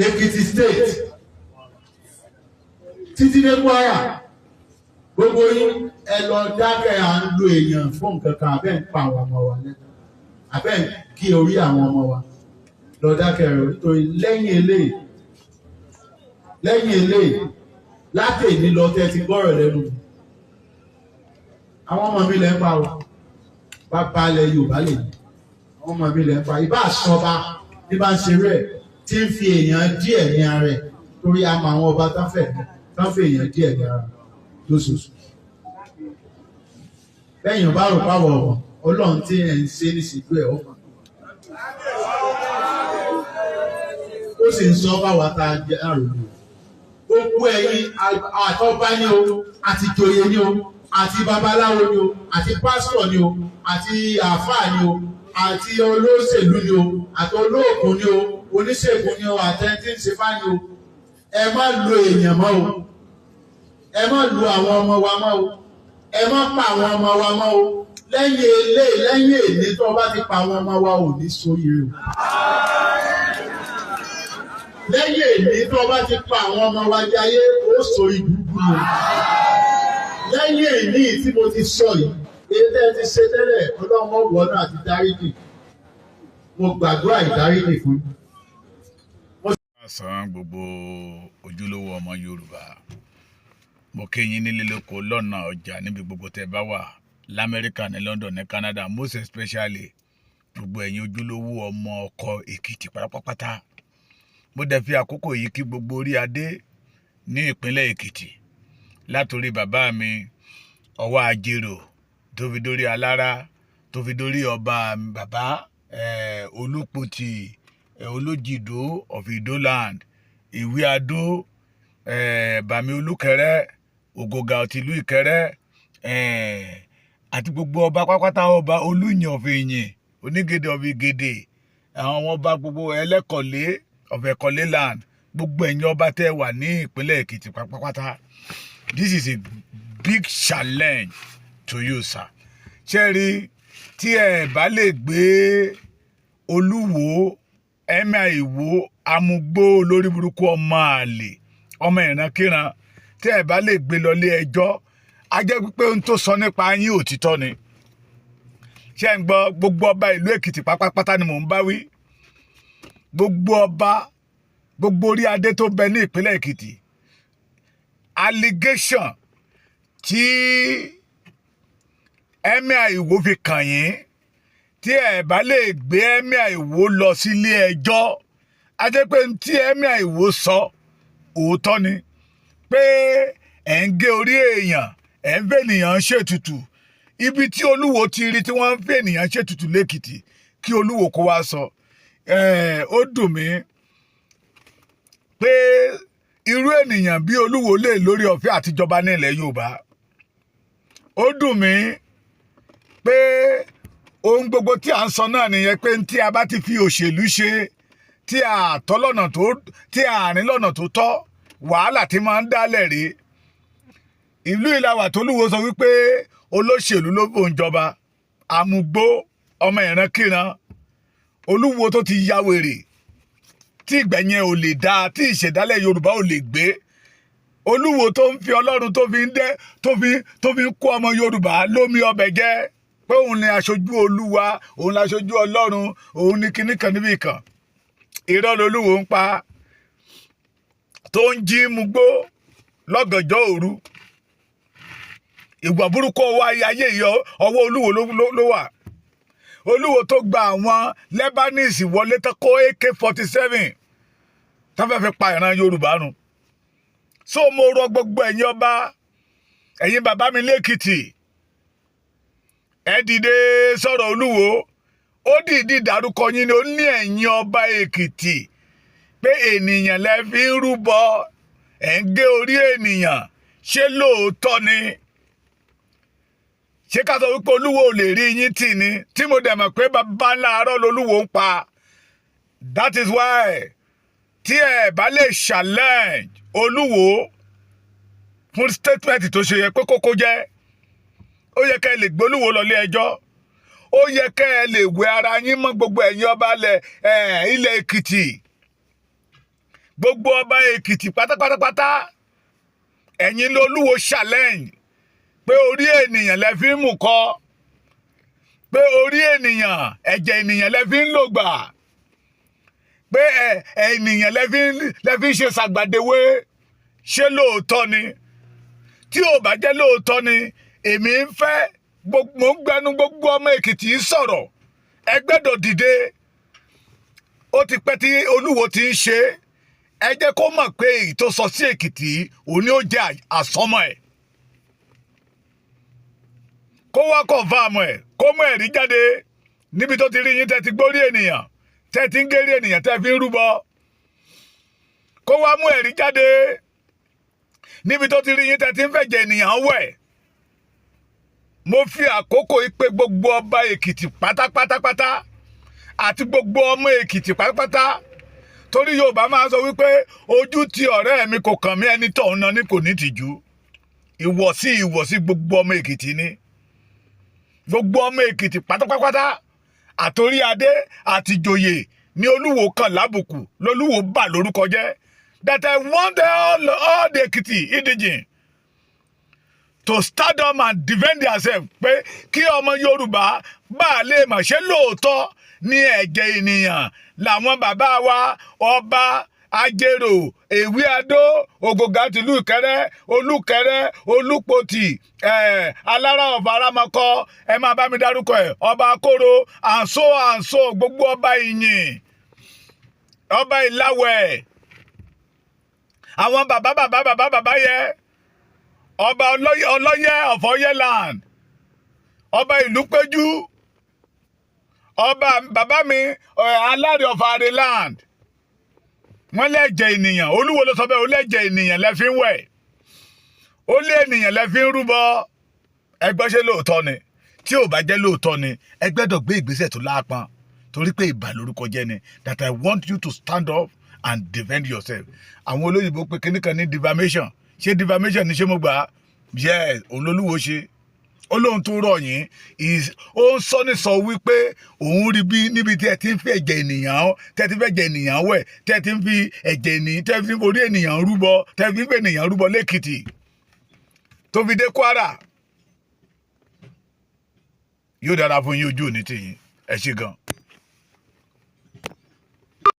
Èkìtì state títí dé Kwara gbogbo yín ẹ lọ dákẹ́ à ń lo èèyàn fún nǹkan kan abẹ́ ń pa àwọn ọmọ wa lẹ́nu abẹ́ ń kí orí àwọn ọmọ wa lọ dákẹ́ rẹ̀ nítorí lẹ́yìn eléyìí láti èní lọ tẹ́ ti gbọ́rọ̀ lẹ́nu àwọn ọmọ mi lẹ́ ń pa o bàbá ilẹ̀ Yorùbá lè ní àwọn ọmọ mi lẹ́ ń pa ìbá àṣọba bí bá ń ṣe rẹ̀ tí ń fi èèyàn díẹ̀ ní ara rẹ̀ torí a mọ àwọn ọba tán fẹ́ èèyàn díẹ̀ ní ara lóṣooṣù lẹ́yìn bá rò pàwọ̀ ọ̀wọ̀ Ọlọ́run tí ẹ̀ ń ṣe ní ṣìkú ẹ̀ ọ̀pọ̀ ó sì ń sọ báwa tá a jẹ́ àròlé gbogbo ẹ̀yin àtọ́bá ní o àti joyè ní o àti babaláwo ní o àti pásítọ̀ ní o àti àáfàá ní o àti olóṣèlú ní o àti olóògùn ní o oníṣègùn ní o àtẹ̀ntì ń ṣe fá ní o ẹ má lo èèyàn mọ́ o ẹ má lo àwọn ọmọ wa mọ́ o ẹ má pa àwọn ọmọ wa mọ́ o lẹ́yìn èlé tó bá ti pa àwọn ọmọ wa ò ní sóríire o. Lẹ́yìn èlé tó bá ti pa àwọn ọmọ wa jayé ó sọ ìbùkù o. Lẹ́yìn èlé tí mo ti sọ yìí ètò ti ṣe tẹ́lẹ̀ Ọlọ́run wọnú àti dáríjì mo gbàdúrà ìdáríjì fún yín. Àsán gbogbo ojúlówó ọmọ Yorùbá mo kí yín nílé lóko lọ́nà ọjà níbi gbogbo tẹ́ bá wà l'Amẹ́ríkà ní London ní Canada most especially gbogbo ẹ̀yin ojúlówó ọmọ ọkọ Èkìtì pátápátá mo dẹ̀ fi àkókò yìí kí gbogbo orí adé ní ìpínlẹ̀ Èkìtì látòrí bàbá mi ọwọ́ Ajérò tó fi dórí Alára tó fi dórí ọba bàbá Olúpòtì Olójìdó of Idoland Ìwé Adó Bàmí Olúkẹrẹ Ògògà tìlú Ìkẹrẹ àti gbogbo ọba pápátá ọba Olúyìn of Ìyìn Onígèdè of Ìgèdè àwọn ọba gbogbo Ẹlẹ́kọ̀lé of Ẹ̀kọ̀lé land gbogbo ẹ̀yin ọba tẹ́ wà ní ìpínlẹ̀ Èkìtì pápátá this is a big challenge to you sir ṣẹ́rí tí ẹ bá lè gbé Olúwo Emir Ìwó amúgbó olórí burúkú ọmọ àlè ọmọ ìrankíran tí ẹ bá lè gbé lọ lé ẹjọ́ a jẹ́ pé ohun tó sọ nípa yín òtítọ́ ni ṣé ń gbọ́ gbogbo ọba ìlú Èkìtì pátápátá ni mò ń bá wí gbogbo ọba gbogbo orí adé tó bẹ ní ìpínlẹ̀ Èkìtì allegation tí Emir Ìwó fi kàn yín tí ẹ bá lè gbé Emir Ìwó lọ sílé ẹjọ́ a jẹ́ pé tí Emir Ìwó sọ òótọ́ ni pé ẹ̀ ń gé orí èèyàn ẹ̀ ń fẹ́ ènìyàn ṣètùtù ibi tí Olúwo ti rí tí wọ́n ń fẹ́ ènìyàn ṣètùtù lẹ́kìtì kí Olúwo kó wá sọ ó dùn mí pé irú ènìyàn bí Olúwo lè lórí ọ̀fẹ́ àtijọba ní ilẹ̀ Yorùbá ó dùn mí pé ohun gbogbo tí à ń sọ náà nìyẹn pé tí a bá ti fi òṣèlú ṣe tí a rìn lọ́nà tó tọ́ wàhálà tí máa ń dálẹ̀ rí ìlú ìlàwà t'Olúwo sọ wípé olóṣèlú ló bò ń jọba àmúgbó ọmọ ìrankíran Olúwo tó ti ya wèrè tí ìgbẹ̀yìn ò lè dáa tí ìṣẹ̀dálẹ̀ Yorùbá ò lè gbé Olúwo tó ń fi Ọlọ́run tó fi ń kó ọmọ Yorùbá lómi ọbẹ̀ jẹ́ pé òun ni aṣojú Olúwa òun ni aṣojú Ọlọ́run òun ni kinní kan níbì kan irọ́ l'Olúwo ń pa tó ń jí mugbó lọ́gànjọ́ òru ìgbà burúkú ọwọ́ ayé yìí ọwọ́ Olúwo ló wà Olúwo tó gba àwọn Lebanese wọlé tó kó AK-47 tó fẹ́ fi pa ìran Yorùbá run so mo rọ gbogbo ẹ̀yin ọba ẹ̀yin bàbá mi lẹ́kìtì ẹ dìde sọ̀rọ̀ Olúwo ó dìídì dárúkọ yín ni ó ní ẹ̀yin ọba Èkìtì pé ènìyàn lẹ fi ń rúbọ ẹ̀ ń gé orí ènìyàn ṣé lóòótọ́ ni ṣé ká sọ wípé Olúwo ò lè rí yín tì ní tí mo dẹ̀ mọ̀ pé bàbá ńlá arọ́ l'Olúwo ń pa that is why tí ẹ bá lè challenge Olúwo fún statement tó ṣe yẹ pé kókó jẹ́ ó yẹ kẹ́ ẹ lè gbé Olúwo lọ ilé ẹjọ́ ó yẹ kẹ́ ẹ lè wẹ ara yín mọ́ gbogbo ẹ̀yin ọba ilẹ̀ Èkìtì gbogbo ọba Èkìtì pátápátápátá ẹ̀yin lolúwo challenge pé orí ènìyàn lẹ fi ń mú kọ, pé orí ènìyàn ẹ̀jẹ̀ ènìyàn lẹ fi ń lò gbà, pé ènìyàn lẹ fi ń ṣe ṣàgbàdéwé. Ṣé lóòótọ́ ni? Tí ò bá jẹ́ lóòótọ́ ni, èmi ń fẹ́ mo ń gbẹnu gbogbo ọmọ Èkìtì sọ̀rọ̀. Ẹ gbẹ́dọ̀ dìde. Ó ti pẹ́ tí olúwo ti ń ṣe. Ẹ jẹ́ kó mọ̀ pé èyí tó sọ sí Èkìtì òní ó jẹ́ àsọmọ́ ẹ̀. Kó wá confirm ẹ̀, kó mú ẹ̀rí jáde níbi tó ti rí yín tẹ́ ti gbórí ènìyàn, tẹ́ ti ń gérí ènìyàn tẹ́ fi ń rúbọ. Kó wá mú ẹ̀rí jáde níbi tó ti rí yín tẹ́ ti ń fẹ̀jẹ̀ ènìyàn wẹ̀. Mo fi àkókò ìpè gbogbo ọba Èkìtì pátápátápátá àti gbogbo ọmọ Èkìtì pátápátá, torí Yorùbá máa ń sọ wípé ojú ti ọ̀rẹ́ mi kò kàn mí, ẹni tọ̀hún náà ni kò ní tìjú. Ìwọ̀sí gbogbo ọmọ Èkìtì ni. Gbogbo ọmọ Èkìtì pátápátá àtòrí adé àti ìjòyè ní olúwo kan lábùkù, lolúwo bà lórúkọ jẹ́. That I want all the Èkìtì indigene to stand up and defend themselves, pé kí ọmọ Yorùbá bá lè mà ṣe lóòótọ́ ní ẹ̀jẹ̀ ènìyàn làwọn bàbá wa ọba Ajérò, Èwí Adó, Ògògà tìlú Ìkẹrẹ́, Olúkẹrẹ́, Olúpotì, Alára ọba Arámọkọ, ẹ máa bá mi dárúkọ ẹ̀, ọba Akóró, àǹsó gbogbo ọba Ìyìn, ọba Ìláwẹ̀, àwọn bàbá yẹ, ọba Ọlọ́yẹ of Ọ̀yẹ́land, ọba Ìlúpéjú, ọba bàbá mi Aláre of Àrèland. Wọ́n lẹ́jẹ̀ ènìyàn, olúwo ló sọ bẹ́ẹ̀, ó lẹ́jẹ̀ ènìyàn lẹ fi ń wẹ̀, ó lé ènìyàn lẹ fi ń rúbọ. Ẹgbẹ́ ṣe lóòótọ́ ni? Tí ò bá jẹ́ lóòótọ́ ni, ẹ gbẹ́dọ̀ gbé ìgbésẹ̀ tó lápọn, torí pé ìbà lórúkọ jẹ́ ni. That I want you to stand up and defend yourself. Àwọn olóyìnbó pé kíní kan ní defamation. Ṣé defamation ni ṣé mo gbà? Yes, òun lolúwo ṣe. Ó lóhun tó rọ̀ yín, ó ń sọ ní sọ wípé òun rí bí níbi tí ẹ ti ń fi ẹ̀jẹ̀ ènìyàn, tẹ́ ti fẹ́ jẹ ènìyàn wẹ̀, tẹ́ ti ń fi ẹ̀jẹ̀ ènìyàn, tẹ́ fi ń forí ènìyàn rúbọ, tẹ́ fi ń fi ènìyàn rúbọ lẹ́kìtì tó fi dé Kwara. Yóò dára fún yín, ojú òní tì yín. Ẹ ṣé gan.